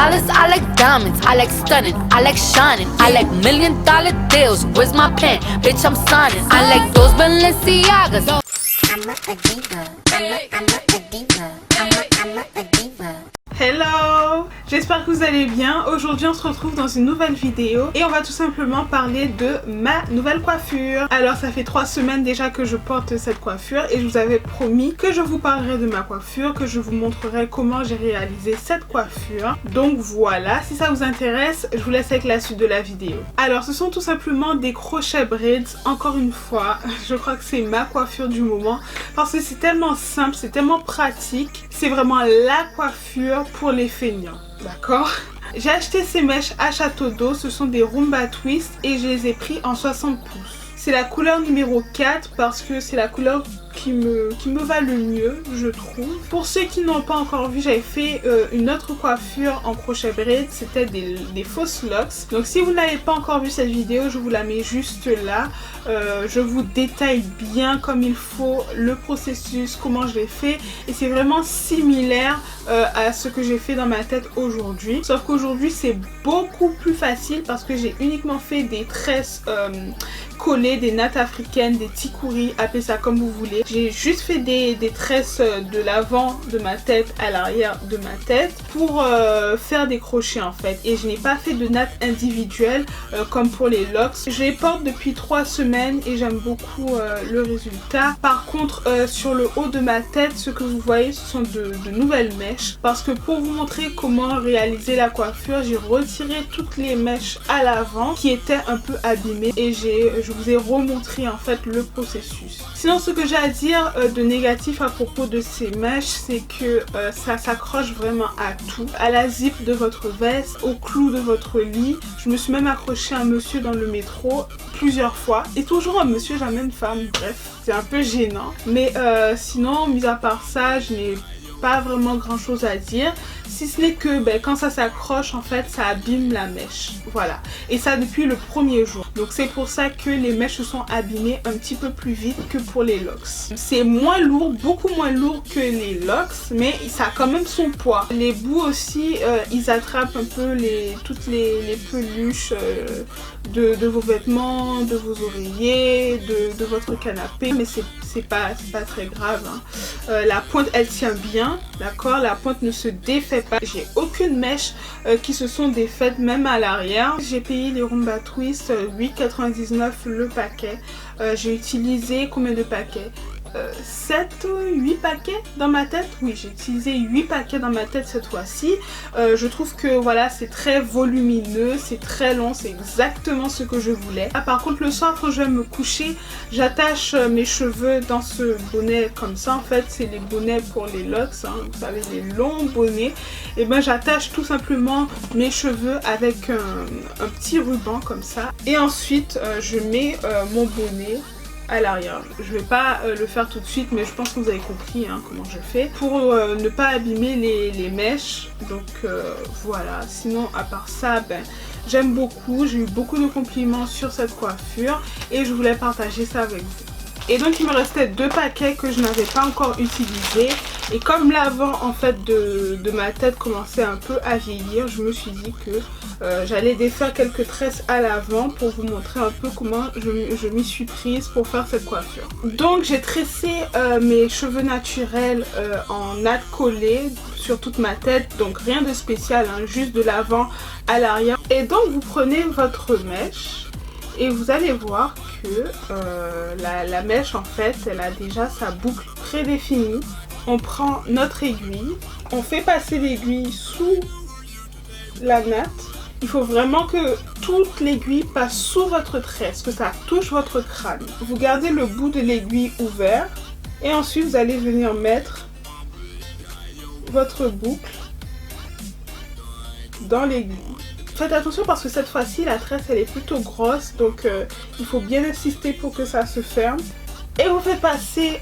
dollars, I like diamonds, I like stunning, I like shining, I like $1,000,000 deals. Where's my pen? Bitch, I'm signing. I like those Balenciagas. I'm a diva. I'm a diva. I'm a diva. Hello, j'espère que vous allez bien. Aujourd'hui on se retrouve dans une nouvelle vidéo et on va tout simplement parler de ma nouvelle coiffure. Alors ça fait 3 semaines déjà que je porte cette coiffure et je vous avais promis que je vous parlerai de ma coiffure, que je vous montrerai comment j'ai réalisé cette coiffure. Donc voilà, si ça vous intéresse, je vous laisse avec la suite de la vidéo. Alors ce sont tout simplement des crochets braids. Encore une fois, je crois que c'est ma coiffure du moment parce que c'est tellement simple, c'est tellement pratique. C'est vraiment la coiffure pour les feignants, d'accord? J'ai acheté ces mèches à Château d'Eau, ce sont des Rumba Twist et je les ai pris en 60 pouces. C'est la couleur numéro 4 parce que c'est la couleur qui me va le mieux, je trouve. Pour ceux qui n'ont pas encore vu, j'avais fait une autre coiffure en crochet braid, c'était des fausses locks. Donc si vous n'avez pas encore vu cette vidéo, je vous la mets juste là. Je vous détaille bien comme il faut le processus, comment je l'ai fait. Et c'est vraiment similaire à ce que j'ai fait dans ma tête aujourd'hui. Sauf qu'aujourd'hui c'est beaucoup plus facile parce que j'ai uniquement fait des tresses collées, des nattes africaines, des tikouris, appelez ça comme vous voulez. J'ai juste fait des tresses de l'avant de ma tête à l'arrière de ma tête pour faire des crochets en fait. Et je n'ai pas fait de nattes individuelles comme pour les locks. Je les porte depuis 3 semaines et j'aime beaucoup le résultat. Par contre sur le haut de ma tête, ce que vous voyez ce sont de nouvelles mèches. Parce que pour vous montrer comment réaliser la coiffure, j'ai retiré toutes les mèches à l'avant qui étaient un peu abîmées et je vous ai remontré en fait le processus. Sinon ce que j'ai à dire de négatif à propos de ces mèches, c'est que ça s'accroche vraiment à tout, à la zip de votre veste, au clou de votre lit. Je me suis même accroché à un monsieur dans le métro plusieurs fois et toujours un monsieur, jamais une femme. Bref, c'est un peu gênant, mais sinon mis à part ça, je n'ai pas vraiment grand chose à dire, si ce n'est que quand ça s'accroche en fait ça abîme la mèche, voilà, et ça depuis le premier jour. Donc c'est pour ça que les mèches se sont abîmées un petit peu plus vite que pour les locks. C'est moins lourd, beaucoup moins lourd que les locks, mais ça a quand même son poids. Les bouts aussi ils attrapent un peu toutes les peluches de vos vêtements, de vos oreillers, de votre canapé, mais c'est pas très grave hein. La pointe elle tient bien, d'accord, la pointe ne se défait pas. J'ai aucune mèche qui se sont défaites même à l'arrière. J'ai payé les Rumba Twist 8,99 le paquet. J'ai utilisé combien de paquets? 7 ou 8 paquets dans ma tête. Oui, j'ai utilisé 8 paquets dans ma tête cette fois-ci. Je trouve que voilà, c'est très volumineux, c'est très long, c'est exactement ce que je voulais. Ah, par contre le soir quand je vais me coucher, j'attache mes cheveux dans ce bonnet comme ça. En fait c'est les bonnets pour les locks hein, vous savez, les longs bonnets. Et ben j'attache tout simplement mes cheveux avec un petit ruban comme ça. Et ensuite je mets mon bonnet à l'arrière. Je vais pas le faire tout de suite, mais je pense que vous avez compris hein, comment je fais pour ne pas abîmer les mèches. Donc voilà, sinon à part ça j'aime beaucoup, j'ai eu beaucoup de compliments sur cette coiffure et je voulais partager ça avec vous. Et donc il me restait 2 paquets que je n'avais pas encore utilisés. Et comme l'avant en fait de ma tête commençait un peu à vieillir, je me suis dit que j'allais défaire quelques tresses à l'avant pour vous montrer un peu comment je m'y suis prise pour faire cette coiffure. Donc j'ai tressé mes cheveux naturels en natte collée sur toute ma tête, donc rien de spécial hein, juste de l'avant à l'arrière. Et donc vous prenez votre mèche et vous allez voir que la mèche en fait elle a déjà sa boucle prédéfinie. On prend notre aiguille, on fait passer l'aiguille sous la natte. Il faut vraiment que toute l'aiguille passe sous votre tresse, que ça touche votre crâne. Vous gardez le bout de l'aiguille ouvert et ensuite vous allez venir mettre votre boucle dans l'aiguille. Faites attention parce que cette fois-ci la tresse elle est plutôt grosse, donc il faut bien insister pour que ça se ferme. Et vous faites passer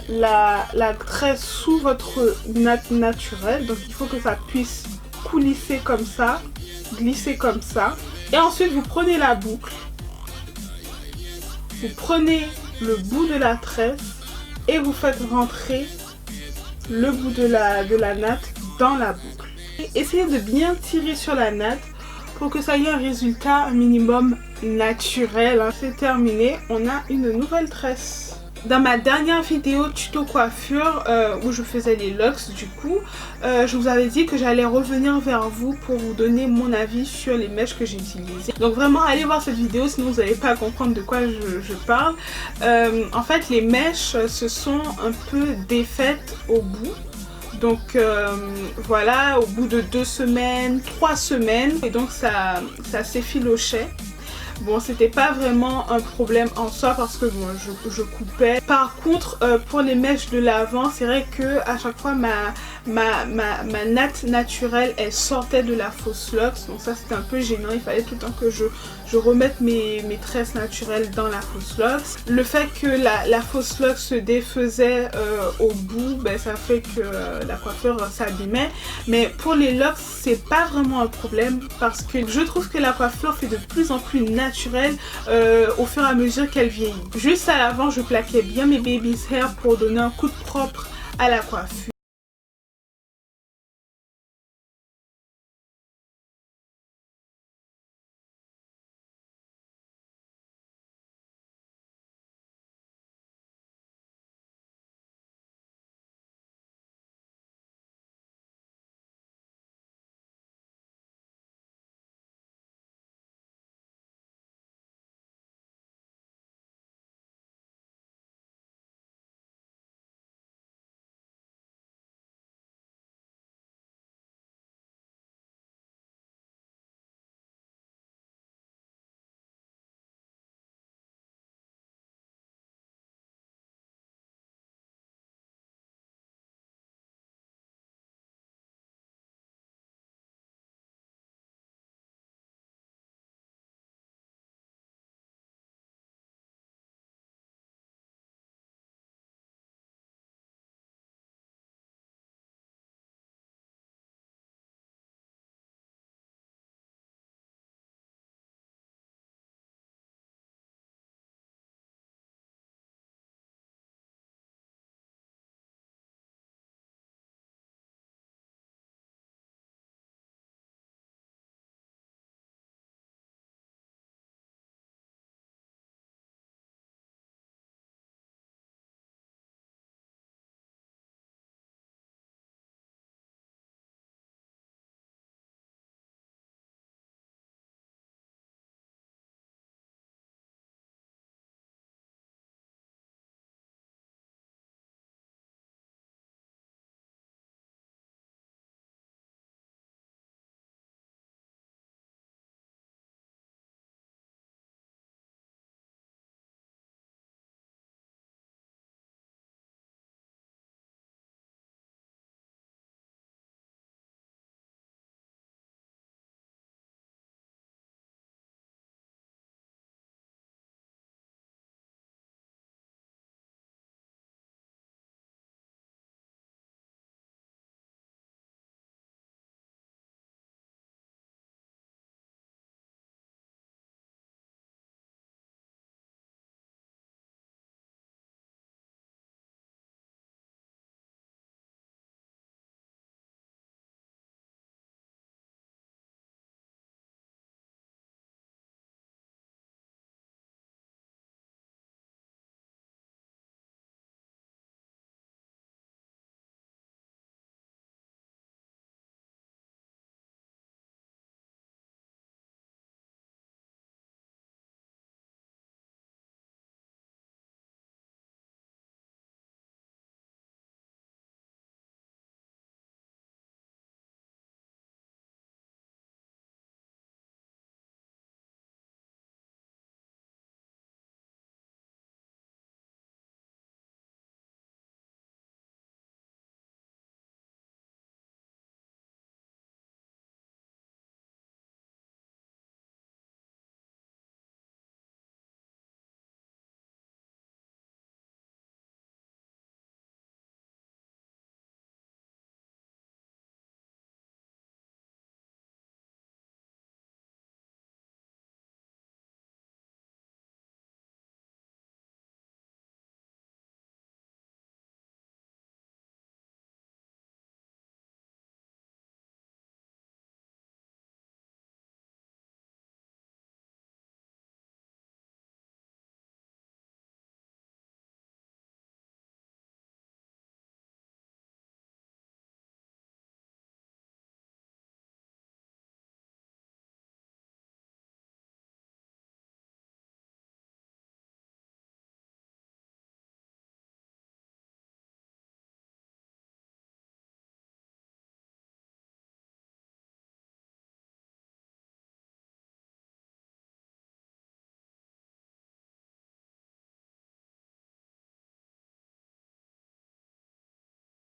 la tresse sous votre natte naturelle, donc il faut que ça puisse coulisser comme ça, glisser comme ça. Et ensuite vous prenez la boucle, vous prenez le bout de la tresse et vous faites rentrer le bout de la natte dans la boucle. Et essayez de bien tirer sur la natte pour que ça ait un résultat minimum naturel. C'est terminé, on a une nouvelle tresse. Dans ma dernière vidéo tuto coiffure où je faisais les locks du coup, je vous avais dit que j'allais revenir vers vous pour vous donner mon avis sur les mèches que j'ai utilisées. Donc vraiment allez voir cette vidéo sinon vous n'allez pas comprendre de quoi je parle. En fait les mèches se sont un peu défaites au bout. Donc voilà, au bout de 2 semaines, 3 semaines, et donc ça s'effilochait. Bon, c'était pas vraiment un problème en soi parce que bon, je coupais. Par contre, pour les mèches de l'avant, c'est vrai que à chaque fois ma natte naturelle, elle sortait de la fausse locks. Donc ça, c'était un peu gênant. Il fallait tout le temps que je remette mes tresses naturelles dans la fausse locks. Le fait que la fausse locks se défaisait au bout, ben, ça fait que la coiffure s'abîmait. Mais pour les locks, c'est pas vraiment un problème parce que je trouve que la coiffure fait de plus en plus naturelle au fur et à mesure qu'elle vieillit. Juste à l'avant, je plaquais bien mes baby's hair pour donner un coup de propre à la coiffure.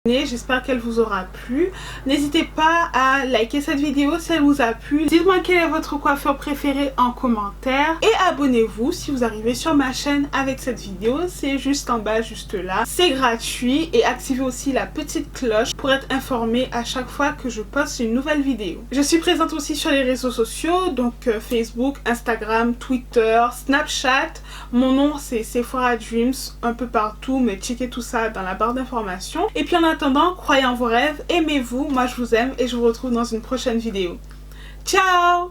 J'espère qu'elle vous aura plu. N'hésitez pas à liker cette vidéo si elle vous a plu. Dites-moi quelle est votre coiffure préférée en commentaire. Et abonnez-vous si vous arrivez sur ma chaîne avec cette vidéo. C'est juste en bas, juste là. C'est gratuit. Et activez aussi la petite cloche pour être informé à chaque fois que je poste une nouvelle vidéo. Je suis présente aussi sur les réseaux sociaux. Donc Facebook, Instagram, Twitter, Snapchat. Mon nom c'est Sephora Dreams un peu partout. Mais checkez tout ça dans la barre d'informations. Et puis en attendant, croyez en vos rêves, aimez-vous, moi je vous aime et je vous retrouve dans une prochaine vidéo. Ciao!